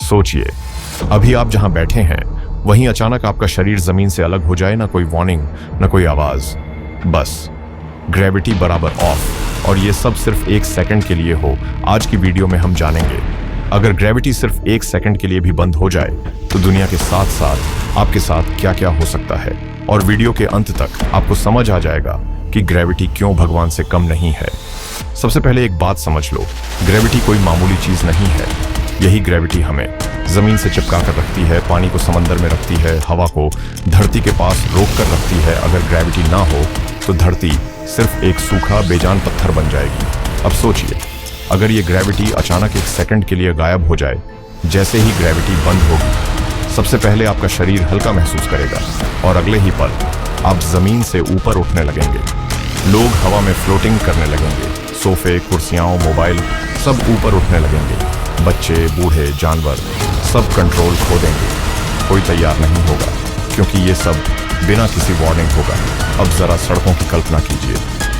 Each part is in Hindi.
सोचिए, अभी आप जहां बैठे हैं वहीं अचानक आपका शरीर जमीन से अलग हो जाए, ना कोई वार्निंग, ना कोई आवाज, बस ग्रेविटी बराबर ऑफ। और ये सब सिर्फ 1 सेकंड के लिए हो। आज की वीडियो में हम जानेंगे, अगर ग्रेविटी सिर्फ 1 सेकंड के लिए भी बंद हो जाए तो दुनिया के साथ साथ आपके साथ क्या क्या हो सकता है। और वीडियो के अंत तक आपको समझ आ जाएगा कि ग्रेविटी क्यों भगवान से कम नहीं है। सबसे पहले एक बात समझ लो, ग्रेविटी कोई मामूली चीज नहीं है। यही ग्रेविटी हमें जमीन से चिपका कर रखती है, पानी को समंदर में रखती है, हवा को धरती के पास रोक कर रखती है। अगर ग्रेविटी ना हो तो धरती सिर्फ एक सूखा बेजान पत्थर बन जाएगी। अब सोचिए, अगर ये ग्रेविटी अचानक 1 सेकंड के लिए गायब हो जाए, जैसे ही ग्रेविटी बंद होगी, सबसे पहले आपका शरीर हल्का महसूस करेगा और अगले ही पल आप जमीन से ऊपर उठने लगेंगे। लोग हवा में फ्लोटिंग करने लगेंगे, सोफे, कुर्सियां, मोबाइल सब ऊपर उठने लगेंगे। बच्चे, बूढ़े, जानवर सब कंट्रोल खो देंगे। कोई तैयार नहीं होगा क्योंकि ये सब बिना किसी वार्निंग होगा। अब जरा सड़कों की कल्पना कीजिए,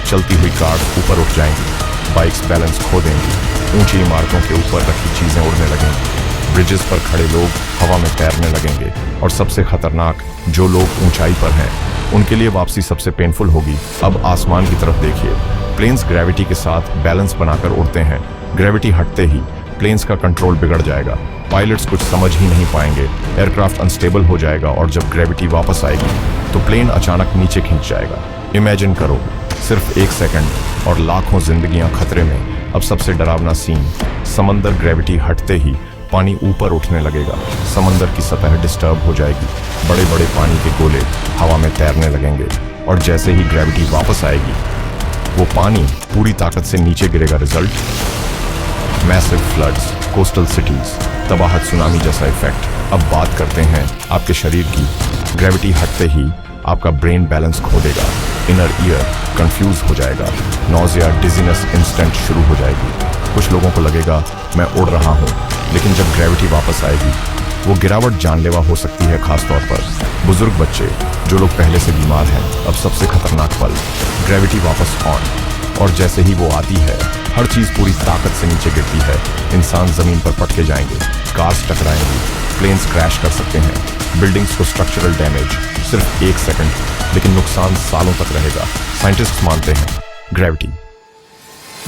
चलती हुई कार ऊपर उठ जाएंगी, बाइक्स बैलेंस खो देंगी, ऊंची इमारतों के ऊपर रखी चीजें उड़ने लगेंगी, ब्रिजेस पर खड़े लोग हवा में तैरने लगेंगे। और सबसे खतरनाक, जो लोग ऊंचाई पर हैं उनके लिए वापसी सबसे पेनफुल होगी। अब आसमान की तरफ देखिए, प्लेन्स ग्रेविटी के साथ बैलेंस बनाकर उड़ते हैं। ग्रेविटी हटते ही प्लेन्स का कंट्रोल बिगड़ जाएगा, पायलट्स कुछ समझ ही नहीं पाएंगे, एयरक्राफ्ट अनस्टेबल हो जाएगा और जब ग्रेविटी वापस आएगी तो प्लेन अचानक नीचे खिंच जाएगा। इमेजिन करो, सिर्फ 1 सेकंड और लाखों जिंदगियां खतरे में। अब सबसे डरावना सीन, समंदर ग्रेविटी हटते ही पानी ऊपर उठने लगेगा, समंदर की सतह डिस्टर्ब हो जाएगी, बड़े बड़े पानी के गोले हवा में तैरने लगेंगे और जैसे ही ग्रेविटी वापस आएगी वो पानी पूरी ताकत से नीचे गिरेगा। Result, massive floods, coastal cities, तबाहत, सुनामी जैसा इफेक्ट। अब बात करते हैं आपके शरीर की। ग्रेविटी हटते ही आपका ब्रेन बैलेंस खो देगा, इनर ईयर कंफ्यूज हो जाएगा, नॉजिया, डिजीनेस इंस्टेंट शुरू हो जाएगी। कुछ लोगों को लगेगा मैं उड़ रहा हूँ, लेकिन जब ग्रेविटी वापस आएगी वो गिरावट जानलेवा हो सकती है, खासतौर पर बुजुर्ग, बच्चे, जो लोग पहले से बीमार हैं। अब सबसे खतरनाक पल, ग्रेविटी वापस ऑन, और जैसे ही वो आती है हर चीज पूरी ताकत से नीचे गिरती है। इंसान जमीन पर पटके जाएंगे, कार्स टकराएंगी, प्लेन्स क्रैश कर सकते हैं, बिल्डिंग्स को स्ट्रक्चरल डैमेज। सिर्फ 1 सेकंड, लेकिन नुकसान सालों तक रहेगा। साइंटिस्ट मानते हैं ग्रेविटी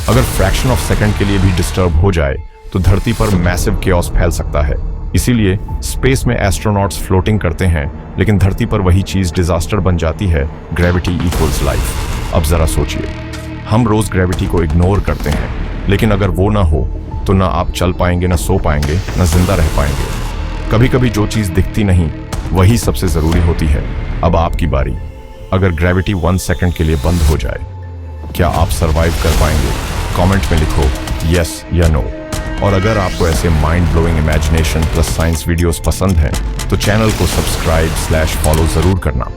अगर फ्रैक्शन ऑफ सेकंड के लिए भी डिस्टर्ब हो जाए तो धरती पर मैसिव केओस फैल सकता है। इसीलिए स्पेस में एस्ट्रोनॉट्स फ्लोटिंग करते हैं, लेकिन धरती पर वही चीज डिजास्टर बन जाती है। Gravity equals life. अब जरा सोचिए, हम रोज ग्रेविटी को इग्नोर करते हैं, लेकिन अगर वो ना हो तो ना आप चल पाएंगे, ना सो पाएंगे, ना जिंदा रह पाएंगे। कभी कभी जो चीज दिखती नहीं वही सबसे जरूरी होती है। अब आपकी बारी। अगर ग्रेविटी 1 सेकंड के लिए बंद हो जाए, क्या आप सरवाइव कर पाएंगे? कमेंट में लिखो यस या नो। और अगर आपको ऐसे mind blowing imagination plus science videos पसंद हैं तो चैनल को सब्सक्राइब/फॉलो जरूर करना।